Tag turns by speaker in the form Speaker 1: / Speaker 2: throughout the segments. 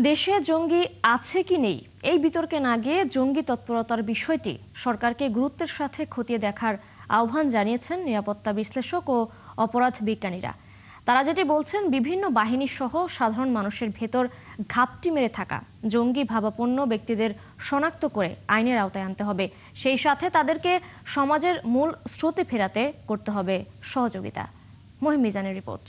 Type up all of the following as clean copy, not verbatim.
Speaker 1: দেশে জঙ্গি আছে কি নেই এই বিতর্কে না গিয়ে জঙ্গি তৎপরতার বিষয়টি সরকারকে গুরুত্বের সাথে খতিয়ে দেখার আহ্বান জানিয়েছেন নিরাপত্তা বিশ্লেষক ও অপরাধ বিজ্ঞানীরা। তারা যেটি বলছেন, বিভিন্ন বাহিনী সহ সাধারণ মানুষের ভেতর ঘাপটি মেরে থাকা জঙ্গি ভাবাপন্ন ব্যক্তিদের শনাক্ত করে আইনের আওতায় আনতে হবে। সেই সাথে তাদেরকে সমাজের মূল স্রোতে ফেরাতে করতে হবে সহযোগিতা। মহিম মিজানের রিপোর্ট।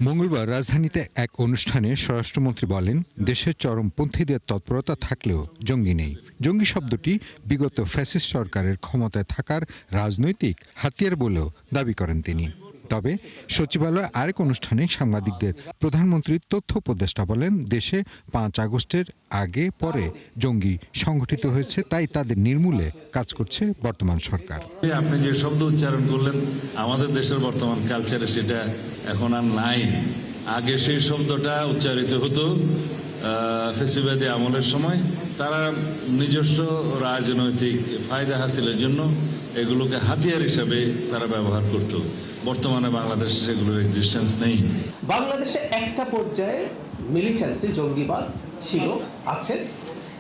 Speaker 2: মঙ্গলবার রাজধানীতে এক অনুষ্ঠানে স্বরাষ্ট্রমন্ত্রী বলেন, দেশের চরমপন্থীদের তৎপরতা থাকলেও জঙ্গি নেই। জঙ্গি শব্দটি বিগত ফ্যাসিস্ট সরকারের ক্ষমতায় থাকার রাজনৈতিক হাতিয়ার বলেও দাবি করেন তিনি। তবে সচিবালয়ে আরেক অনুষ্ঠানে সাংবাদিকদের প্রধানমন্ত্রীর তথ্য উপদেষ্টা বলেন, দেশে ৫ আগস্টের আগে পরে জঙ্গি সংগঠিত হয়েছে, তাই তাদের নির্মূলে কাজ করছে বর্তমান সরকার।
Speaker 3: আপনি যে শব্দ উচ্চারণ করলেন, আমাদের দেশের বর্তমান কালচারে সেটা এখন আর নাই। আগে সেই শব্দটা উচ্চারিত হতো ফেসিবাদী আমলের সময়। তারা নিজস্ব রাজনৈতিক ফায়দা হাসিলের জন্য এগুলোকে হাতিয়ার হিসাবে তারা ব্যবহার করত। বর্তমানে বাংলাদেশে সেগুলোর এক্সিস্টেন্স নেই।
Speaker 4: বাংলাদেশে একটা পর্যায়ে মিলিটেন্সি জঙ্গিবাদ ছিল, আছে,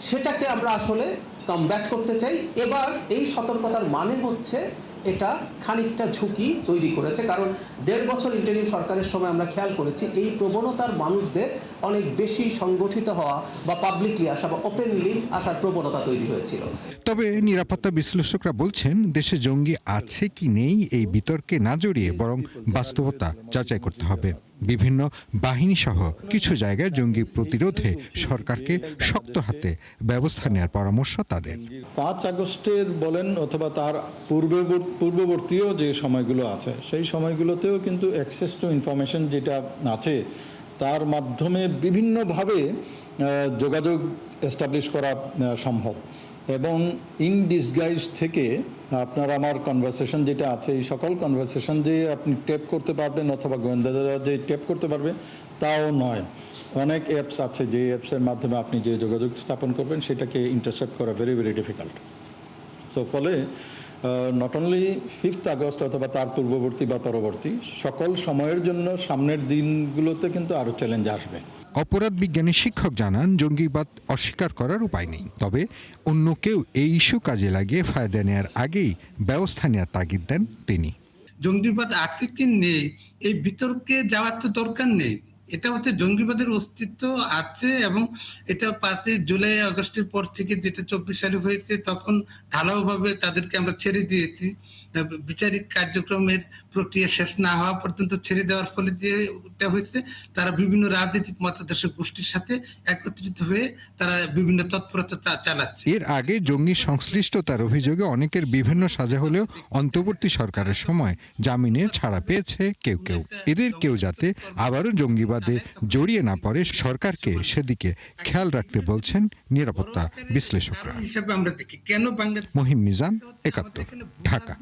Speaker 4: সেটাকে আমরা আসলে কমব্যাট করতে চাই। এবার এই সতর্কতার মানে হচ্ছে এটা খানিকটা ঝুঁকি তৈরি করেছে, কারণ ১.৫ বছর ইন্টারিম সরকারের সময় আমরা খেয়াল করেছি এই প্রবণতার মানুষদের অনেক বেশি সংগঠিত হওয়া বা পাবলিকলি আসা বা ওপেনলি আসার প্রবণতা তৈরি হয়েছিল।
Speaker 2: তবে নিরাপত্তা বিশ্লেষকরা বলছেন, দেশে জঙ্গি আছে কি নেই এই বিতর্কে না জড়িয়ে বরং বাস্তবতা যাচাই করতে হবে। বিভিন্ন বাহিনী সহ কিছু জায়গায় জঙ্গি প্রতিরোধে সরকারকে শক্ত হাতে ব্যবস্থা নেওয়ার পরামর্শ তাদের।
Speaker 5: ৫ আগস্টের বলেন অথবা তার পূর্ববর্তীয় যে সময়গুলো আছে, সেই সময়গুলোতেও কিন্তু অ্যাক্সেস টু ইনফরমেশন যেটা আছে তার মাধ্যমে বিভিন্নভাবে যোগাযোগ এস্টাবলিশ করা সম্ভব। এবং ইন ডিসগাইজ থেকে আপনার আমার কনভারসেশন যেটা আছে, এই সকল কনভারসেশন যে আপনি টেপ করতে পারবেন অথবা গোয়েন্দারা যে টেপ করতে পারবে তাও নয়। অনেক অ্যাপস আছে যে অ্যাপসের মাধ্যমে আপনি যে যোগাযোগ স্থাপন করবেন সেটাকে ইন্টারসেপ্ট করা ভেরি ভেরি ডিফিকাল্ট। সো ফলে নট অনলি 5 আগস্ট অথবা তার পূর্ববর্তী বা পরবর্তী সকল সময়ের জন্য সামনের দিনগুলোতে কিন্তু আরও চ্যালেঞ্জ আসবে।
Speaker 2: অপরাধ বিজ্ঞানী শিক্ষক জানান, জঙ্গিবাদ অস্বীকার করার উপায় নেই, তবে অন্য কেউ এই ইস্যু কাজে লাগিয়ে ফায়দা নেওয়ার আগেই ব্যবস্থা নেওয়ার তাগিদ দেন তিনি।
Speaker 6: জঙ্গিবাদ আছে কি নেই এই বিতর্কে যাওয়ার তো দরকার নেই। এটা হচ্ছে জঙ্গিবাদের অস্তিত্ব আছে এবং এটা ৫ জুলাই আগস্টের পর থেকে যেটা ২৪ সালে হয়েছে, তখন ঢালাওভাবে তাদেরকে আমরা ছেড়ে দিয়েছি। বিচারিক কার্যক্রমের প্রক্রিয়া শেষ না হওয়া পর্যন্ত ছেড়ে দেওয়ার ফলে যেটা হয়েছে, তারা বিভিন্ন রাজনৈতিক মতাদর্শ গোষ্ঠীর সাথে একত্রিত হয়ে তারা বিভিন্ন তৎপরতা চালাচ্ছে।
Speaker 2: এর আগে জঙ্গি সংশ্লিষ্টতার অভিযোগে অনেকের বিভিন্ন সাজা হলেও অন্তর্বর্তী সরকারের সময় জামিনে ছাড়া পেয়েছে কেউ কেউ। এদের কেউ যাতে আবারও জঙ্গিবাদে জড়িয়ে না পড়ে, সরকারকে সেদিকে খেয়াল রাখতে বলছেন নিরাপত্তা বিশ্লেষকরা।
Speaker 6: হিসাবে আমরা দেখি কেন বাংলাদেশ।
Speaker 2: মহিম মিজান, ৭১, ঢাকা।